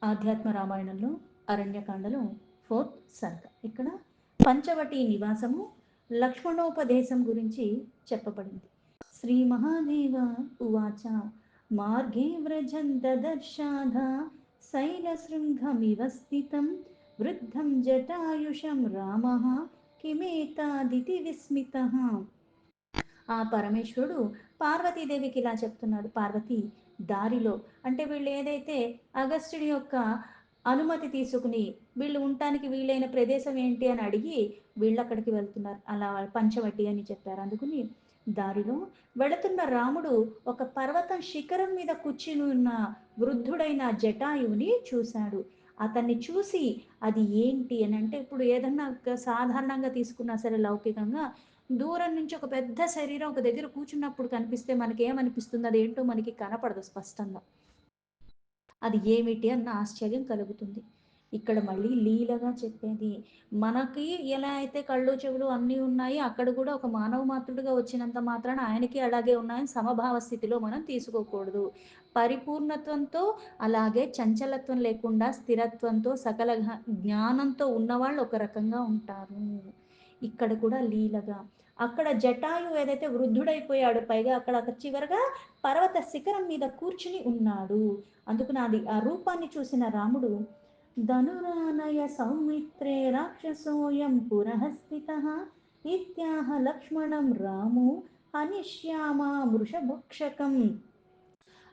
ఆధ్యాత్మ రామాయణంలో అరణ్యకాండలో ఫోర్త్ సర్గ. ఇక్కడ పంచవటి నివాసము, లక్ష్మణోపదేశం గురించి చెప్పబడింది. శ్రీ మహాదేవ ఉవాచ మార్గే వ్రజన్ దదర్శాధ శైలశృంగమివ స్థితం వృద్ధం జటాయుషం రామ కిమేతాదితి విస్మిత. ఆ పరమేశ్వరుడు పార్వతీదేవికి ఇలా చెప్తున్నాడు. పార్వతి, దారిలో అంటే వీళ్ళు ఏదైతే అగస్త్యుడి యొక్క అనుమతి తీసుకుని వీళ్ళు ఉండటానికి వీలైన ప్రదేశం ఏంటి అని అడిగి వీళ్ళు అక్కడికి వెళ్తున్నారు. అలా పంచవటి అని చెప్పారు. అందుకుని దారిలో వెళుతున్న రాముడు ఒక పర్వతం శిఖరం మీద కూర్చుని ఉన్న వృద్ధుడైన జటాయువుని చూశాడు. అతన్ని చూసి అది ఏంటి అని అంటే, ఇప్పుడు ఏదన్నా సాధారణంగా తీసుకున్నా సరే లౌకికంగా దూరం నుంచి ఒక పెద్ద శరీరం ఒక దగ్గర కూర్చున్నప్పుడు కనిపిస్తే మనకి ఏమనిపిస్తుంది, అదేంటో మనకి కనపడదు స్పష్టంగా. అది ఏమిటి అన్న ఆశ్చర్యం కలుగుతుంది. ఇక్కడ మళ్ళీ లీలగా చెప్పేది, మనకి ఎలా అయితే కళ్ళు చెవులు అన్నీ ఉన్నాయి, అక్కడ కూడా ఒక మానవ మాత్రుడిగా వచ్చినంత మాత్రాన ఆయనకి అలాగే ఉన్నాయని సమభావ స్థితిలో మనం తీసుకోకూడదు. పరిపూర్ణత్వంతో, అలాగే చంచలత్వం లేకుండా స్థిరత్వంతో సకల జ్ఞానంతో ఉన్నవాళ్ళు ఒక రకంగా ఉంటారు. ఇక్కడ కూడా లీలగా అక్కడ జటాయు ఏదైతే వృద్ధుడైపోయాడు, పైగా అక్కడ చివరగా పర్వత శిఖరం మీద కూర్చుని ఉన్నాడు. అందుకు నాది ఆ రూపాన్ని చూసిన రాముడు ధనురానయ సౌమిత్రే రాక్షసోయం పురఃస్థిత ఇత్యాహ లక్ష్మణం రాము హనిష్యామా వృషభక్షకం.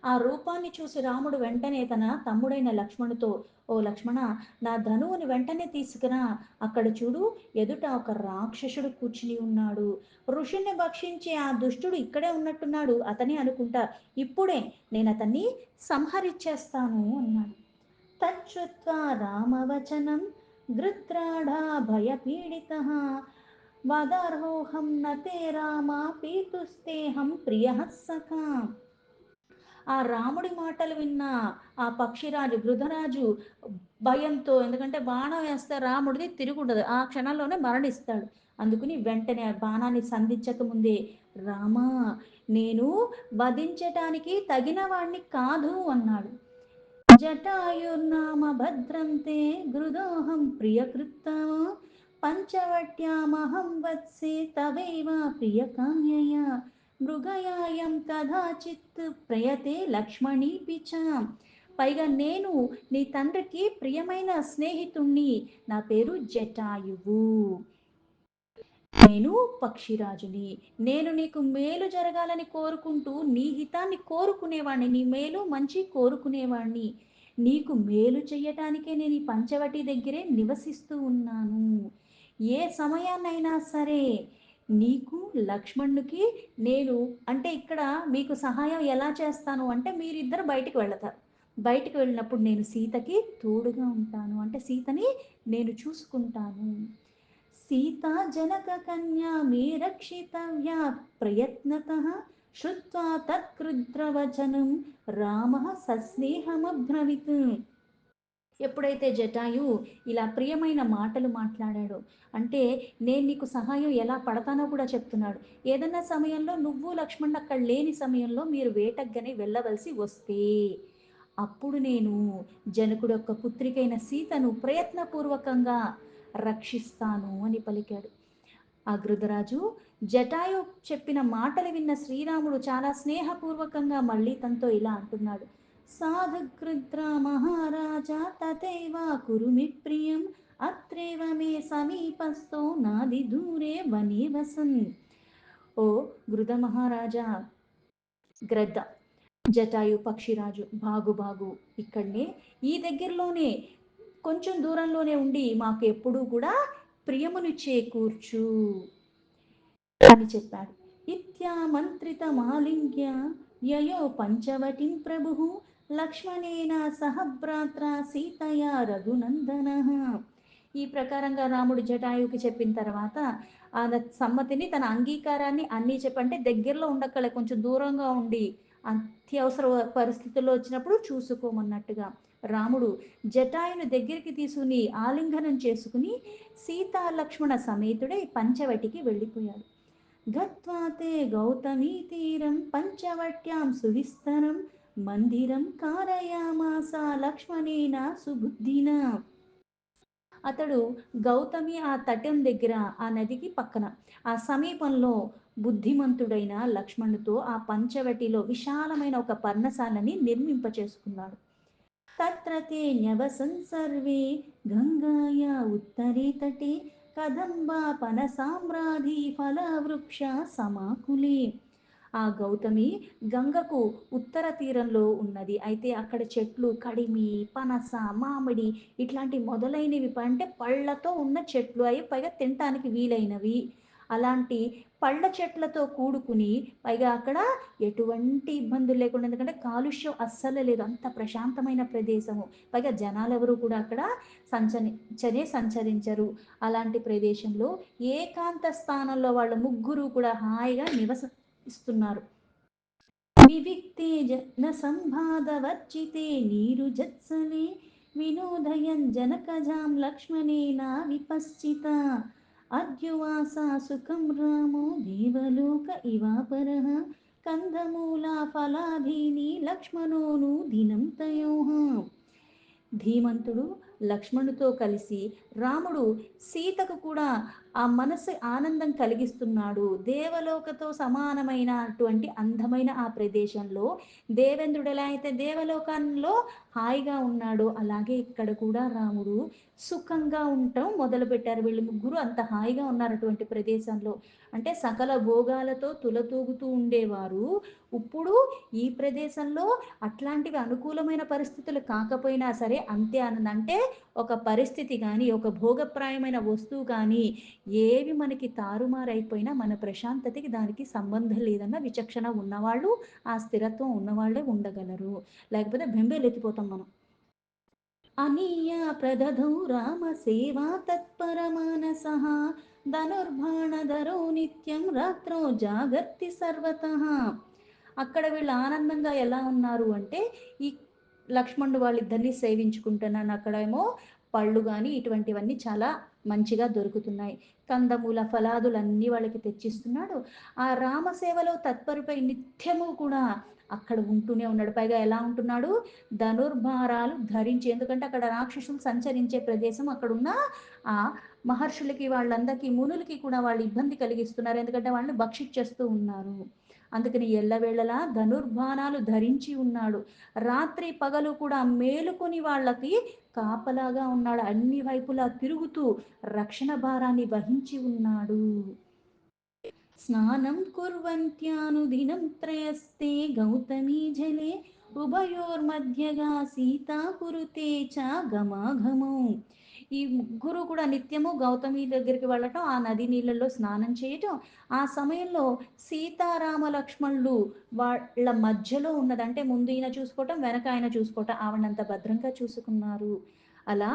ఆ రూపాన్ని చూసి రాముడు వెంటనే తన తమ్ముడైన లక్ష్మణుతో, ఓ లక్ష్మణ, నా ధనువుని వెంటనే తీసుకురా, అక్కడ చూడు, ఎదుట ఒక రాక్షసుడు కూర్చుని ఉన్నాడు, ఋషుణ్ణి భక్షించే ఆ దుష్టుడు ఇక్కడే ఉన్నట్టున్నాడు, అతనే అనుకుంటా, ఇప్పుడే నేను అతన్ని సంహరించేస్తాను అన్నాడు. తచ్చుత్వా రామవచనం గృత్రాఢా భయపీడిత వదార్హోహం నతే రామ పీతుస్తేహం ప్రియ సఖా. ఆ రాముడి మాటలు విన్న ఆ పక్షిరాజు గృధరాజు భయంతో, ఎందుకంటే బాణం వేస్తే రాముడిది తిరుగుండదు, ఆ క్షణంలోనే మరణిస్తాడు. అందుకుని వెంటనే ఆ బాణాన్ని సంధించక ముందే, రామా, నేను వధించటానికి తగిన వాణ్ణి కాదు అన్నాడు. జటాయుర్నామ భద్రంతే గృదోహం ప్రియకృత్తమ పంచవట్యామహం వత్సే తవైవ ప్రియకామ్యయ మృగయాయం కదాచిత్ ప్రయతే లక్ష్మణీ పిచ. పైగా నేను నీ తండ్రికి ప్రియమైన స్నేహితుణ్ణి, నా పేరు జటాయువు, నేను పక్షిరాజుని, నేను నీకు మేలు జరగాలని కోరుకుంటూ నీ హితాన్ని కోరుకునేవాణ్ణి, నీ మేలు మంచి కోరుకునేవాణ్ణి, నీకు మేలు చెయ్యటానికే నేను ఈ పంచవటి దగ్గరే నివసిస్తూ ఉన్నాను. ఏ సమయాన్నైనా సరే నీకు లక్ష్మణునికి నేను అంటే ఇక్కడ మీకు సహాయం ఎలా చేస్తాను అంటే, మీరిద్దరు బయటికి వెళతారు, బయటికి వెళ్ళినప్పుడు నేను సీతకి తోడుగా ఉంటాను, అంటే సీతని నేను చూసుకుంటాను. సీతా జనక కన్యా మే రక్షితవ్యా ప్రయత్నతః శ్రుత్వా తత్కృద్రవచనం రామ సస్నేహమబ్రవీత్. ఎప్పుడైతే జటాయు ఇలా ప్రియమైన మాటలు మాట్లాడాడో, అంటే నేను నీకు సహాయం ఎలా పడతానో కూడా చెప్తున్నాడు. ఏదన్నా సమయంలో నువ్వు లక్ష్మణ్ అక్కడ లేని సమయంలో మీరు వేటగ్గని వెళ్ళవలసి వస్తే అప్పుడు నేను జనకుడు యొక్క పుత్రికైన సీతను ప్రయత్నపూర్వకంగా రక్షిస్తాను అని పలికాడు. ఆ గృధరాజు జటాయు చెప్పిన మాటలు విన్న శ్రీరాముడు చాలా స్నేహపూర్వకంగా మళ్ళీ తనతో ఇలా అంటున్నాడు. సాధుగృద్ర మహారాజా తథైవ కురుమి ప్రియం అత్రేవ మే సమీపస్థో నాది దూరే వనే వసన్. ఓ గృధ మహారాజా, గ్రద్ద జటాయు పక్షిరాజు, బాగు బాగు, ఇక్కడనే ఈ దగ్గరలోనే కొంచెం దూరంలోనే ఉండి మాకు ఎప్పుడూ కూడా ప్రియమును చేకూర్చు అని చెప్పాడు. ఇత్యామంత్రిత మాలింగ్య యయో పంచవటిం ప్రభు లక్ష్మణేన సహ భ్రాత్ర సీతయా రఘునందన. ఈ ప్రకారంగా రాముడు జటాయుకి చెప్పిన తర్వాత ఆ సమ్మతిని, తన అంగీకారాన్ని అన్నీ చెప్పంటే దగ్గరలో ఉండక్కలే, కొంచెం దూరంగా ఉండి అత్యవసర పరిస్థితుల్లో వచ్చినప్పుడు చూసుకోమన్నట్టుగా రాముడు జటాయుని దగ్గరికి తీసుకుని ఆలింగనం చేసుకుని సీతా లక్ష్మణ సమేతుడై పంచవటికి వెళ్ళిపోయాడు. గత్వాతే గౌతమీ తీరం పంచవట్యాం సువిస్తరం మందిరం కారయామాస లక్ష్మణేన సుబుద్ధిన. అతడు గౌతమి ఆ తటం దగ్గర, ఆ నదికి పక్కన, ఆ సమీపంలో బుద్ధిమంతుడైన లక్ష్మణుతో ఆ పంచవటిలో విశాలమైన ఒక పర్ణశాలని నిర్మింపచేసుకున్నాడు. తత్ర తే న్యవసన్ సర్వే గంగాయా ఉత్తరే తటే కదంబా పనసామ్రాధి ఫలవృక్ష సమాకులే. ఆ గౌతమి గంగకు ఉత్తర తీరంలో ఉన్నది. అయితే అక్కడ చెట్లు కడిమి, పనస, మామిడి ఇట్లాంటి మొదలైనవి అంటే పళ్ళతో ఉన్న చెట్లు, అవి పైగా తినటానికి వీలైనవి. అలాంటి పళ్ళ చెట్లతో కూడుకుని, పైగా అక్కడ ఎటువంటి ఇబ్బందులు లేకుండా, ఎందుకంటే కాలుష్యం అస్సలు లేదు, అంత ప్రశాంతమైన ప్రదేశము. పైగా జనాలు ఎవరు కూడా అక్కడ సంచరించరు. అలాంటి ప్రదేశంలో ఏకాంత స్థానంలో వాళ్ళ ముగ్గురు కూడా హాయిగా నివసిస్తున్నారు. వివిక్తే జన సంబాధవర్జితే నీరు జత్సలే వినోదయన్ జనకజాం లక్ష్మణేన విపశ్చిత. అద్యువాస సుఖం రామో దేవలోక ఇవాపరః కందమూలా ఫలాధీని లక్ష్మణోను దినం తయోః. ధీమంతుడు లక్ష్మణుతో కలిసి రాముడు సీతకు కూడా ఆ మనసు ఆనందం కలిగిస్తున్నాడు. దేవలోకతో సమానమైన అటువంటి అందమైన ఆ ప్రదేశంలో దేవేంద్రుడు ఎలా అయితే దేవలోకంలో హాయిగా ఉన్నాడో, అలాగే ఇక్కడ కూడా రాముడు సుఖంగా ఉండటం మొదలుపెట్టారు. వీళ్ళు ముగ్గురు అంత హాయిగా ఉన్నారు అటువంటి ప్రదేశంలో. అంటే సకల భోగాలతో తులతూగుతూ ఉండేవారు. ఇప్పుడు ఈ ప్రదేశంలో అట్లాంటివి అనుకూలమైన పరిస్థితులు కాకపోయినా సరే అంతే ఆనందం. అంటే ఒక పరిస్థితి కానీ, ఒక భోగప్రాయమైన వస్తువు కానీ ఏవి మనకి తారుమారైపోయినా మన ప్రశాంతతకి దానికి సంబంధం లేదన్న విచక్షణ ఉన్నవాళ్ళు, ఆ స్థిరత్వం ఉన్నవాళ్ళే ఉండగలరు. లేకపోతే బెంబేలెత్తిపోతాం మనం. అనీయ ప్రదధౌ రామ సేవా తత్పరమానసః ధనుర్బాణధరో నిత్యం రాత్రో జాగర్తి సర్వతః. అక్కడ వీళ్ళు ఆనందంగా ఎలా ఉన్నారు అంటే, ఈ లక్ష్మణుడు వాళ్ళిద్దరిని సేవించుకుంటున్నాను. అక్కడేమో పళ్ళు కానీ ఇటువంటివన్నీ చాలా మంచిగా దొరుకుతున్నాయి. కందమూల ఫలాదులన్నీ వాళ్ళకి తెచ్చిస్తున్నాడు. ఆ రామసేవలో తత్పరుపై నిత్యము కూడా అక్కడ ఉంటూనే ఉన్నాడు. పైగా ఎలా ఉంటున్నాడు, ధనుర్భారాలు ధరించి, ఎందుకంటే అక్కడ రాక్షసులు సంచరించే ప్రదేశం. అక్కడున్న ఆ మహర్షులకి వాళ్ళందరికీ మునులకి కూడా వాళ్ళు ఇబ్బంది కలిగిస్తున్నారు, ఎందుకంటే వాళ్ళని భక్షించేస్తూ ఉన్నారు. అందుకని ఎల్లవేళలా ధనుర్బాణాలు ధరించి ఉన్నాడు. రాత్రి పగలు కూడా మేలుకొని వాళ్ళకి కాపలాగా ఉన్నాడు. అన్ని వైపులా తిరుగుతూ రక్షణ భారాన్ని వహించి ఉన్నాడు. స్నానం కుర్వంత్యానుదినం త్రయస్తే గౌతమీ జలే ఉభయోర్మధ్యగా సీతా కురుతే చ గమాఘమౌ. ఈ ముగ్గురు కూడా నిత్యము గౌతమి దగ్గరికి వెళ్ళటం, ఆ నది నీళ్ళల్లో స్నానం చేయటం. ఆ సమయంలో సీతారామ లక్ష్మణులు వాళ్ళ మధ్యలో ఉన్నది, అంటే ముందు ఈయన చూసుకోవటం, వెనక ఆయన చూసుకోవటం, ఆవిడంత భద్రంగా చూసుకున్నారు. అలా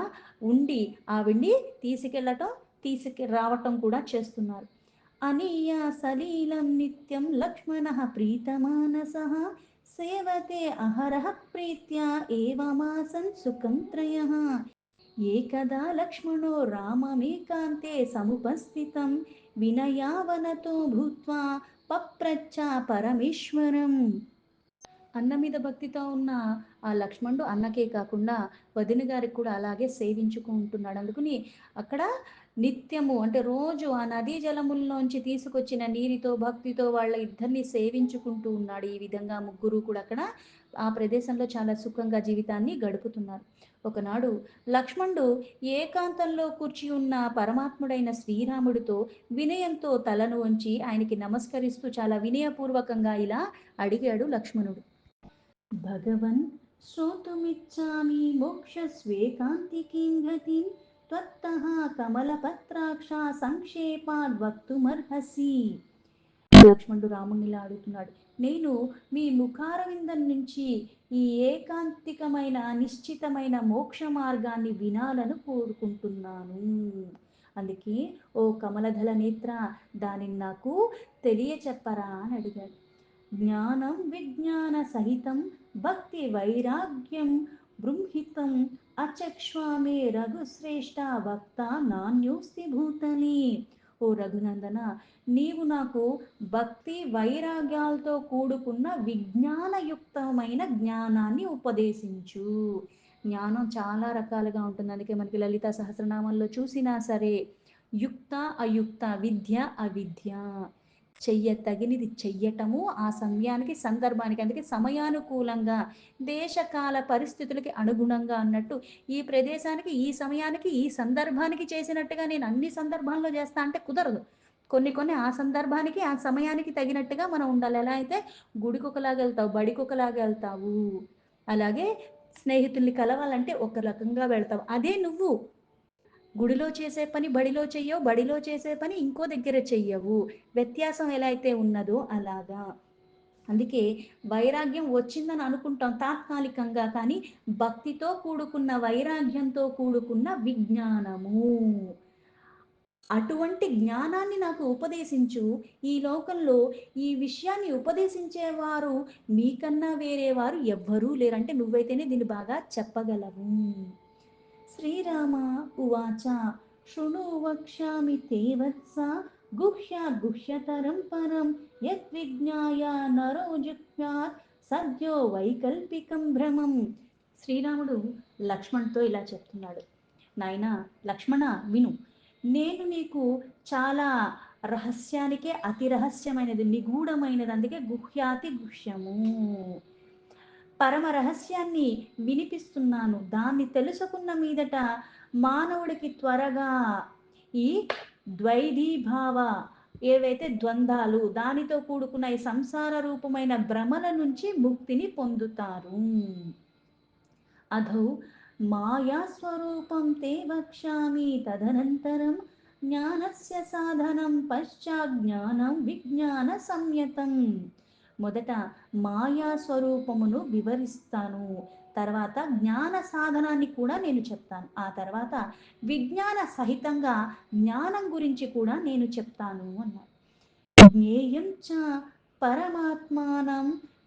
ఉండి ఆవిడ్ని తీసుకెళ్ళటం, రావటం కూడా చేస్తున్నారు. అనీయ సలీలం నిత్యం లక్ష్మణ ప్రీతమానసః సేవతే అహరః ప్రీత్యా ఏవమాసన్ సుఖం త్రయః. ఏకదా లక్ష్మణో రామమేకాంతే సముపస్థితం వినయావనతో భూత్వా పప్రచ్చ పరమేశ్వరం. అన్న మీద భక్తితో ఉన్న ఆ లక్ష్మణుడు అన్నకే కాకుండా వదిన గారికి కూడా అలాగే సేవించుకుంటున్నాడు. అందుకని అక్కడ నిత్యము అంటే రోజు ఆ నదీ జలముల్లోంచి తీసుకొచ్చిన నీరితో భక్తితో వాళ్ళ ఇద్దరిని సేవించుకుంటూ ఉన్నాడు. ఈ విధంగా ముగ్గురు కూడా అక్కడ ఆ ప్రదేశంలో చాలా సుఖంగా జీవితాన్ని గడుపుతున్నారు. ఒకనాడు లక్ష్మణుడు ఏకాంతంలో కూర్చి ఉన్న పరమాత్ముడైన శ్రీరాముడితో వినయంతో తలను వంచి ఆయనకి నమస్కరిస్తూ చాలా వినయపూర్వకంగా ఇలా అడిగాడు లక్ష్మణుడు. భగవన్ శ్రోతుమిచ్చామి మోక్షస్వేకాంతికీం గతిం త్వత్తః కమలపత్రాక్ష సంక్షేపాద్ వక్తుమర్హసి. లక్ష్మణుడు రామునిలా అడుగుతున్నాడు, నేను మీ ముఖారవిందం నుంచి ఈ ఏకాంతికమైన నిశ్చితమైన మోక్ష మార్గాన్ని వినాలని కోరుకుంటున్నాను. అందుకే ఓ కమలదళ నేత్ర, దానిని నాకు తెలియచెప్పరా అని అడిగాడు. జ్ఞానం విజ్ఞాన సహితం భక్తి వైరాగ్యం బృంహితం అచక్ష్వామే రఘుశ్రేష్ఠ వక్త నాన్యోస్తి భూతలి. ఓ రఘునందన, నీవు నాకు భక్తి వైరాగ్యాలతో కూడుకున్న విజ్ఞానయుక్తమైన జ్ఞానాన్ని ఉపదేశించు. జ్ఞానం చాలా రకాలుగా ఉంటుంది. అందుకే మనకి లలిత సహస్రనామంలో చూసినా సరే యుక్త అయుక్త, విద్య అవిద్య, చెయ్యతగినది చెయ్యటము ఆ సమయానికి సందర్భానికి, అందుకే సమయానుకూలంగా దేశకాల పరిస్థితులకి అనుగుణంగా అన్నట్టు ఈ ప్రదేశానికి ఈ సమయానికి ఈ సందర్భానికి చేసినట్టుగా నేను అన్ని సందర్భాల్లో చేస్తా అంటే కుదరదు. కొన్ని కొన్ని ఆ సందర్భానికి ఆ సమయానికి తగినట్టుగా మనం ఉండాలి. ఎలా అయితే గుడికి ఒకలాగా వెళ్తావు, బడికి ఒకలాగా వెళ్తావు, అలాగే స్నేహితుల్ని కలవాలంటే ఒక రకంగా వెళ్తావు. అదే నువ్వు గుడిలో చేసే పని బడిలో చెయ్యవు, బడిలో చేసే పని ఇంకో దగ్గర చెయ్యవు. వ్యత్యాసం ఎలా అయితే ఉన్నదో అలాగా. అందుకే వైరాగ్యం వచ్చిందని అనుకుంటాం తాత్కాలికంగా, కానీ భక్తితో కూడుకున్న వైరాగ్యంతో కూడుకున్న విజ్ఞానము. అటువంటి జ్ఞానాన్ని నాకు ఉపదేశించు. ఈ లోకంలో ఈ విషయాన్ని ఉపదేశించేవారు మీకన్నా వేరే వారు ఎవ్వరూ లేరు. అంటే నువ్వైతేనే దీన్ని బాగా చెప్పగలవు. శ్రీరామ ఉవాచ శృణు వక్ష్యామి తే వత్స గుహ్యాత్ గుహ్యతరం పరం యద్విజ్ఞాయ నరో జుజ్ఞాత్ సద్యో వైకల్పికం భ్రమం. శ్రీరాముడు లక్ష్మణ్తో ఇలా చెప్తున్నాడు. నాయనా లక్ష్మణ, విను. నేను నీకు చాలా రహస్యానికే అతి రహస్యమైనది, నిగూఢమైనది, అందుకే గుహ్యాతి గుహ్యము, పరమ రహస్యాన్ని వినిపిస్తున్నాను. దాన్ని తెలుసుకున్న మీదట మానవుడికి త్వరగా ఈ ద్వైధీభావ, ఏవైతే ద్వంద్వాలు దానితో కూడుకున్న ఈ సంసార రూపమైన భ్రమల నుంచి ముక్తిని పొందుతారు. అధౌ మాయాస్వరూపం తే వక్ష్యామి తదనంతరం జ్ఞానస్య సాధనం పశ్చాజ్ఞానం విజ్ఞాన సంయతం. మొదట మాయా స్వరూపమును వివరిస్తాను, తర్వాత జ్ఞాన సాధనాన్ని కూడా నేను చెప్తాను, ఆ తర్వాత విజ్ఞాన సహితంగా జ్ఞానం గురించి కూడా నేను చెప్తాను అన్నారు. జ్ఞేయం చ పరమాత్మానం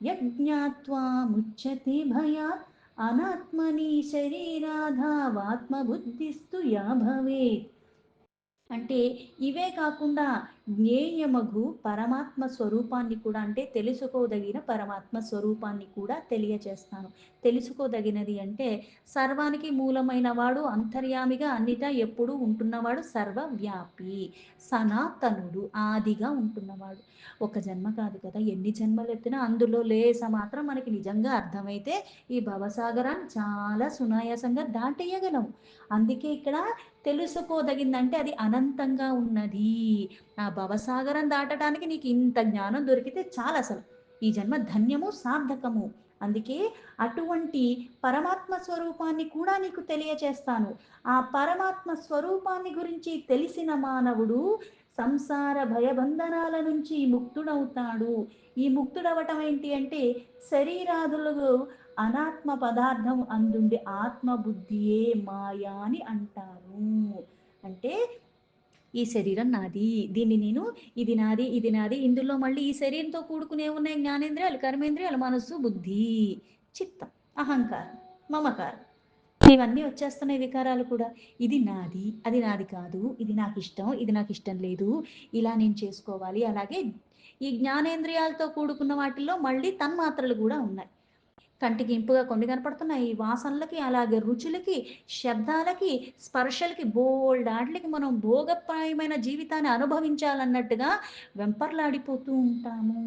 యజ్ఞాత్వా ముచ్యతే భయాత్ అనాత్మని శరీరాధావాత్మబుద్ధిస్తు యా భవేత్. అంటే ఇవే కాకుండా జ్ఞేయమగు పరమాత్మ స్వరూపాన్ని కూడా, అంటే తెలుసుకోదగిన పరమాత్మ స్వరూపాన్ని కూడా తెలియచేస్తాను. తెలుసుకోదగినది అంటే సర్వానికి మూలమైన వాడు, అంతర్యామిగా అన్నిటా ఎప్పుడూ ఉంటున్నవాడు, సర్వవ్యాపి, సనాతనుడు, ఆదిగా ఉంటున్నవాడు. ఒక జన్మ కాదు కదా, ఎన్ని జన్మలు ఎత్తినా అందులో లేస మాత్రం మనకి నిజంగా అర్థమైతే ఈ భవసాగరాన్ని చాలా సునాయాసంగా దాటేయగలం. అందుకే ఇక్కడ తెలుసుకోదగిందంటే అది అనంతంగా ఉన్నది. ఆ భవసాగరం దాటడానికి నీకు ఇంత జ్ఞానం దొరికితే చాలా, అసలు ఈ జన్మ ధన్యము సార్థకము. అందుకే అటువంటి పరమాత్మ స్వరూపాన్ని కూడా నీకు తెలియచేస్తాను. ఆ పరమాత్మ స్వరూపాన్ని గురించి తెలిసిన మానవుడు సంసార భయబంధనాల నుంచి ముక్తుడవుతాడు. ఈ ముక్తుడవటం ఏంటి అంటే శరీరాదులు అనాత్మ పదార్థం అందుండి ఆత్మబుద్ధియే మాయా అని అంటారు. అంటే ఈ శరీరం నాది, దీన్ని నేను, ఇది నాది ఇది నాది, ఇందులో మళ్ళీ ఈ శరీరంతో కూడుకునే ఉన్నాయి జ్ఞానేంద్రియాలు, కర్మేంద్రియాలు, మనస్సు, బుద్ధి, చిత్తం, అహంకారం, మమకారం, ఇవన్నీ వచ్చేస్తున్నాయి వికారాలు కూడా. ఇది నాది అది నాది కాదు, ఇది నాకు ఇష్టం ఇది నాకు ఇష్టం లేదు, ఇలా నేను చేసుకోవాలి. అలాగే ఈ జ్ఞానేంద్రియాలతో కూడుకున్న వాటిల్లో మళ్ళీ తన్మాత్రలు కూడా ఉన్నాయి. కంటికి ఇంపుగా కొన్ని కనపడుతున్నాయి, ఈ వాసనలకి, అలాగే రుచులకి, శబ్దాలకి, స్పర్శలకి, బోల్డాట్లకి మనం భోగప్రాయమైన జీవితాన్ని అనుభవించాలన్నట్టుగా వెంపర్లాడిపోతూ ఉంటాము.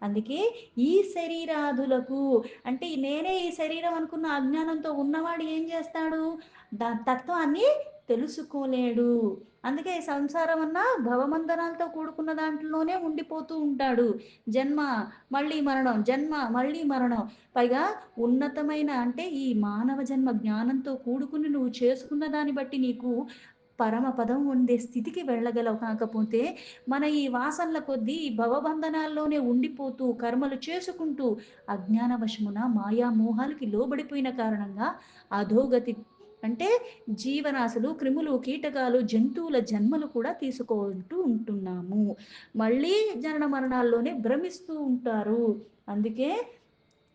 అందుకే ఈ శరీరాదులకు, అంటే నేనే ఈ శరీరం అనుకున్న అజ్ఞానంతో ఉన్నవాడు ఏం చేస్తాడు, తత్వాన్ని తెలుసుకోలేడు. అందుకే సంసారం అన్న భవబంధనాలతో కూడుకున్న దాంట్లోనే ఉండిపోతూ ఉంటాడు. జన్మ మళ్ళీ మరణం, జన్మ మళ్ళీ మరణం. పైగా ఉన్నతమైన, అంటే ఈ మానవ జన్మ జ్ఞానంతో కూడుకుని నువ్వు చేసుకున్న దాన్ని బట్టి నీకు పరమపదం ఉండే స్థితికి వెళ్ళగలవు. కాకపోతే మన ఈ వాసనల కొద్దీ ఈ భవబంధనాల్లోనే ఉండిపోతూ కర్మలు చేసుకుంటూ అజ్ఞానవశమున మాయా మోహాలకి లోబడిపోయిన కారణంగా అధోగతి, అంటే జీవరాశులు, క్రిములు, కీటకాలు, జంతువుల జన్మలు కూడా తీసుకుంటూ ఉంటున్నాము. మళ్ళీ జనన మరణాల్లోనే భ్రమిస్తూ ఉంటారు. అందుకే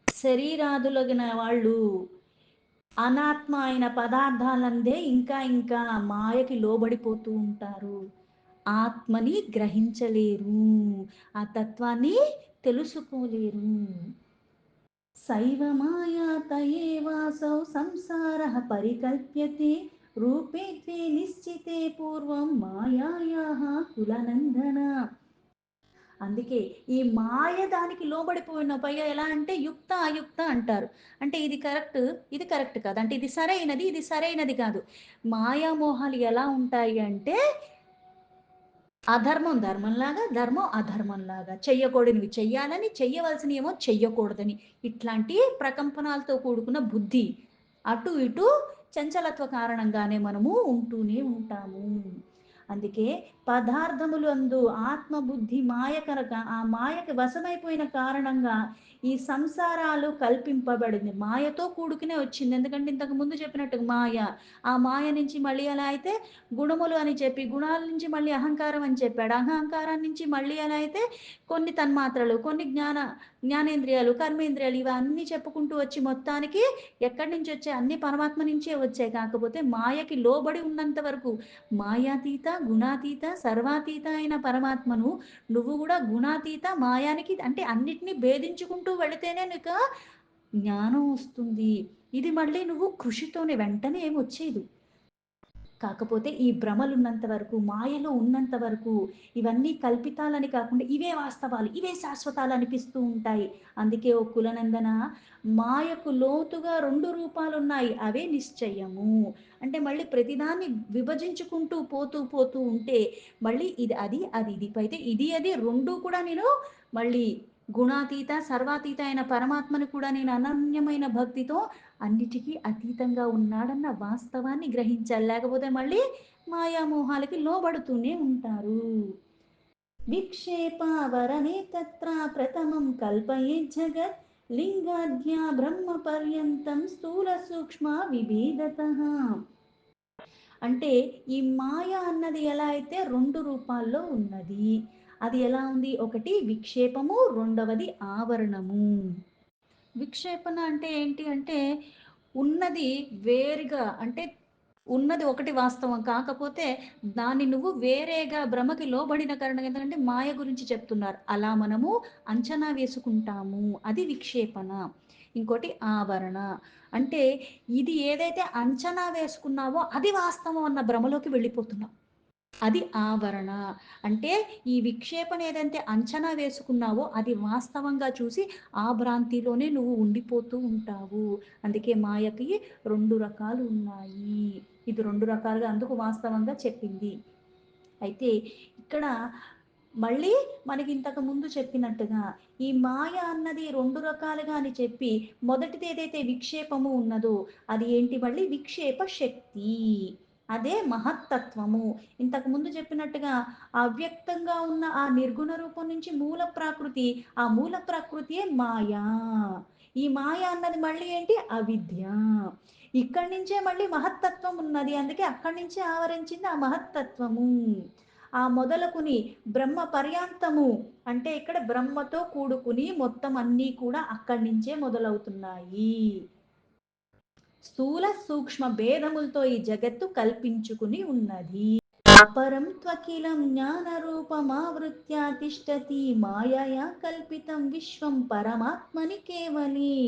శరీరాదులగిన వాళ్ళు అనాత్మ అయిన పదార్థాలందే ఇంకా ఇంకా మాయకి లోబడిపోతూ ఉంటారు. ఆత్మని గ్రహించలేరు, ఆ తత్వాన్ని తెలుసుకోలేరు. సైవ మాయాతయేవాసౌ సంసారః పరికల్ప్యతే రూపే త్వే నిశ్చితే పూర్వం మాయాయాః కులనందన. అందుకే ఈ మాయ దానికి లోబడిపోయిన పైగా ఎలా అంటే యుక్త అయుక్త అంటారు. అంటే ఇది కరెక్ట్, ఇది కరెక్ట్ కాదు. అంటే ఇది సరైనది, ఇది సరైనది కాదు. మాయామోహాలు ఎలా ఉంటాయి అంటే అధర్మం ధర్మంలాగా, ధర్మం అధర్మంలాగా, చెయ్యకూడనివి చెయ్యాలని, చెయ్యవలసినయేమో చెయ్యకూడదని, ఇట్లాంటి ప్రకంపనాలతో కూడుకున్న బుద్ధి. అటు ఇటు చంచలత్వ కారణంగానే మనము ఉంటూనే ఉంటాము. అందుకే పదార్థములు అందు ఆత్మబుద్ధి మాయ కనుక ఆ మాయకి వశమైపోయిన కారణంగా ఈ సంసారాలు కల్పింపబడింది. మాయతో కూడుకునే వచ్చింది. ఎందుకంటే ఇంతకు ముందు చెప్పినట్టుగా మాయ. ఆ మాయ నుంచి మళ్ళీ ఎలా అయితే గుణములు అని చెప్పి, గుణాల నుంచి మళ్ళీ అహంకారం అని చెప్పాడు. అహంకారం నుంచి మళ్ళీ ఎలా అయితే కొన్ని తన్మాత్రలు, కొన్ని జ్ఞానేంద్రియాలు, కర్మేంద్రియాలు ఇవన్నీ చెప్పుకుంటూ వచ్చి మొత్తానికి ఎక్కడి నుంచి వచ్చాయి? అన్నీ పరమాత్మ నుంచే వచ్చాయి. కాకపోతే మాయకి లోబడి ఉన్నంత వరకు మాయాతీత, గుణాతీత, సర్వాతీత అయిన పరమాత్మను నువ్వు కూడా గుణాతీత, మాయానికి అంటే అన్నిటిని భేదించుకుంటూ వెళితేనే నీకు జ్ఞానం వస్తుంది. ఇది మళ్ళీ నువ్వు కృషితోనే వెంటనే ఏమి వచ్చేది. కాకపోతే ఈ భ్రమలున్నంత వరకు, మాయలో ఉన్నంత వరకు ఇవన్నీ కల్పితాలని కాకుండా ఇవే వాస్తవాలు, ఇవే శాశ్వతాలు అనిపిస్తూ ఉంటాయి. అందుకే ఓ కులనందన, మాయకు లోతుగా 2 రూపాలున్నాయి. అవే నిశ్చయము. అంటే మళ్ళీ ప్రతిదాన్ని విభజించుకుంటూ పోతూ ఉంటే మళ్ళీ ఇది అది, అది ఇది. అయితే ఇది అది 2 కూడా నేను మళ్ళీ గుణాతీత, సర్వాతీత అయిన పరమాత్మను కూడా నేను అనన్యమైన భక్తితో అన్నిటికీ అతీతంగా ఉన్నాడన్న వాస్తవాన్ని గ్రహించాలి. లేకపోతే మళ్ళీ మాయామోహాలకి లోబడుతూనే ఉంటారు. విక్షేపావరణే తత్ర ప్రథమం కల్పయేజ్జగత్ లింగాద్యా బ్రహ్మ పర్యంతం స్థూల సూక్ష్మ విభేదతః. అంటే ఈ మాయ అన్నది ఎలా అయితే 2 రూపాల్లో ఉన్నది. అది ఎలా ఉంది? ఒకటి విక్షేపము, రెండవది ఆవరణము. విక్షేపణ అంటే ఏంటి అంటే, ఉన్నది వేరుగా అంటే ఉన్నది ఒకటి వాస్తవం. కాకపోతే దాన్ని నువ్వు వేరేగా భ్రమకి లోబడిన కారణంగా ఎందుకంటే మాయ గురించి చెప్తున్నారు. అలా మనము అంచనా వేసుకుంటాము. అది విక్షేపణ. ఇంకోటి ఆవరణ. అంటే ఇది ఏదైతే అంచనా వేసుకున్నావో అది వాస్తవం అన్న భ్రమలోకి వెళ్ళిపోతున్నావు. అది ఆవరణ. అంటే ఈ విక్షేపణ ఏదైతే అంచనా వేసుకున్నావో అది వాస్తవంగా చూసి ఆ భ్రాంతిలోనే నువ్వు ఉండిపోతూ ఉంటావు. అందుకే మాయకి 2 రకాలు ఉన్నాయి. ఇది 2 రకాలుగా అందుకు వాస్తవంగా చెప్పింది. అయితే ఇక్కడ మళ్ళీ మనకి ఇంతకు ముందు చెప్పినట్టుగా ఈ మాయ అన్నది 2 రకాలుగా అని చెప్పి మొదటిది ఏదైతే విక్షేపము ఉన్నదో అది ఏంటి మళ్ళీ విక్షేప శక్తి. అదే మహత్తత్వము. ఇంతకు ముందు చెప్పినట్టుగా అవ్యక్తంగా ఉన్న ఆ నిర్గుణ రూపం నుంచి మూల ప్రాకృతి, ఆ మూల ప్రకృతియే మాయా. ఈ మాయ అన్నది మళ్ళీ ఏంటి అవిద్య. ఇక్కడి నుంచే మళ్ళీ మహత్తత్వం ఉన్నది. అందుకే అక్కడి నుంచే ఆవరించింది ఆ మహత్తత్వము. ఆ మొదలుకుని బ్రహ్మ పర్యాంతము అంటే ఇక్కడ బ్రహ్మతో కూడుకుని మొత్తం అన్నీ కూడా అక్కడి నుంచే మొదలవుతున్నాయి. స్థూల సూక్ష్మ భేదములతో ఈ జగత్తు కల్పించుకుని ఉన్నది. అపరం త్వకిలం జ్ఞానరూపమావృత్య తిష్టతి మాయయా కల్పితం విశ్వం పరమాత్మని కేవలి.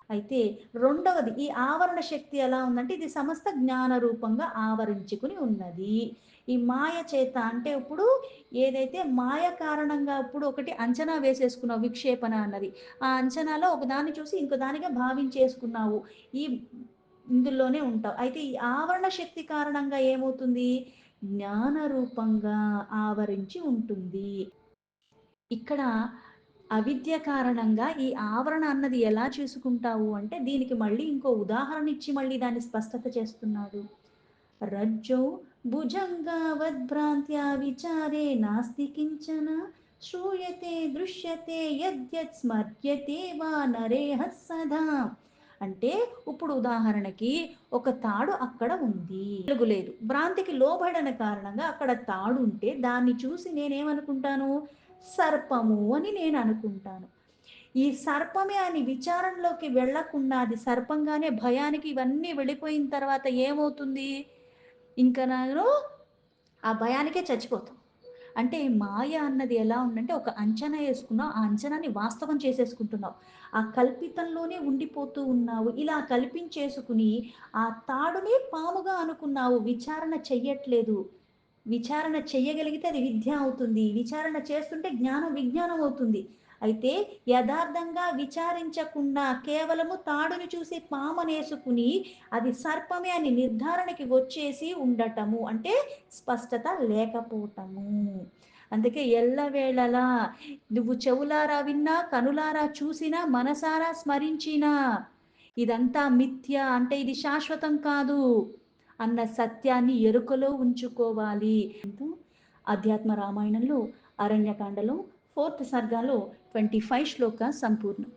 అయితే రెండవది ఈ ఆవరణ శక్తి ఎలా ఉందంటే ఇది సమస్త జ్ఞాన రూపంగా ఆవరించుకుని ఉన్నది. ఈ మాయ చేత అంటే ఇప్పుడు ఏదైతే మాయ కారణంగా ఇప్పుడు ఒకటి అంచనా వేసేసుకున్నావు విక్షేపణ అన్నది. ఆ అంచనాలో ఒకదాన్ని చూసి ఇంకో దానిగా భావించేసుకున్నావు. ఈ ఇందులోనే ఉంటావు. అయితే ఈ ఆవరణ శక్తి కారణంగా ఏమవుతుంది? జ్ఞాన రూపంగా ఆవరించి ఉంటుంది. ఇక్కడ అవిద్య కారణంగా ఈ ఆవరణ అన్నది ఎలా చేసుకుంటావు అంటే దీనికి మళ్ళీ ఇంకో ఉదాహరణ ఇచ్చి మళ్ళీ దాన్ని స్పష్టత చేస్తున్నాడు. రజ్జౌ భుజంగావద్భ్రాంత్యా విచారే నాస్తి కించన శ్రూయతే దృశ్యతే యద్యత్ స్మర్యతే వా నరేహ సదా. అంటే ఇప్పుడు ఉదాహరణకి ఒక తాడు అక్కడ ఉంది, వెలుగులేదు, భ్రాంతికి లోబడిన కారణంగా అక్కడ తాడు ఉంటే దాన్ని చూసి నేనేమనుకుంటాను? సర్పము అని నేను అనుకుంటాను. ఈ సర్పమే అని విచారణలోకి వెళ్ళకుండా అది సర్పంగానే భయానికి ఇవన్నీ వెళ్ళిపోయిన తర్వాత ఏమవుతుంది? ఇంకా నేను ఆ భయానికే చచ్చిపోతాం. అంటే మాయ అన్నది ఎలా ఉందంటే ఒక అంచనా యేసుకున్నావు. ఆ అంచనాని వాస్తవం చేసేసుకుంటున్నావు. ఆ కల్పితంలోనే ఉండిపోతూ ఉన్నావు. ఇలా కల్పించేసుకుని ఆ తాడునే పాముగా అనుకున్నావు. విచారణ చెయ్యట్లేదు. విచారణ చెయ్యగలిగితే అది విద్య అవుతుంది. విచారణ చేస్తుంటే జ్ఞానం విజ్ఞానం అవుతుంది. అయితే యథార్థంగా విచారించకుండా కేవలము తాడుని చూసి పామనేసుకుని అది సర్పమే అని నిర్ధారణకి వచ్చేసి ఉండటము. అంటే స్పష్టత లేకపోవటము. అందుకే ఎల్లవేళలా నువ్వు చెవులారా విన్నా, కనులారా చూసినా, మనసారా స్మరించినా ఇదంతా మిథ్య అంటే ఇది శాశ్వతం కాదు అన్న సత్యాన్ని ఎరుకలో ఉంచుకోవాలి. అధ్యాత్మ రామాయణంలో అరణ్యకాండలో 4th సర్గాలో 25 శ్లోక సంపూర్ణం.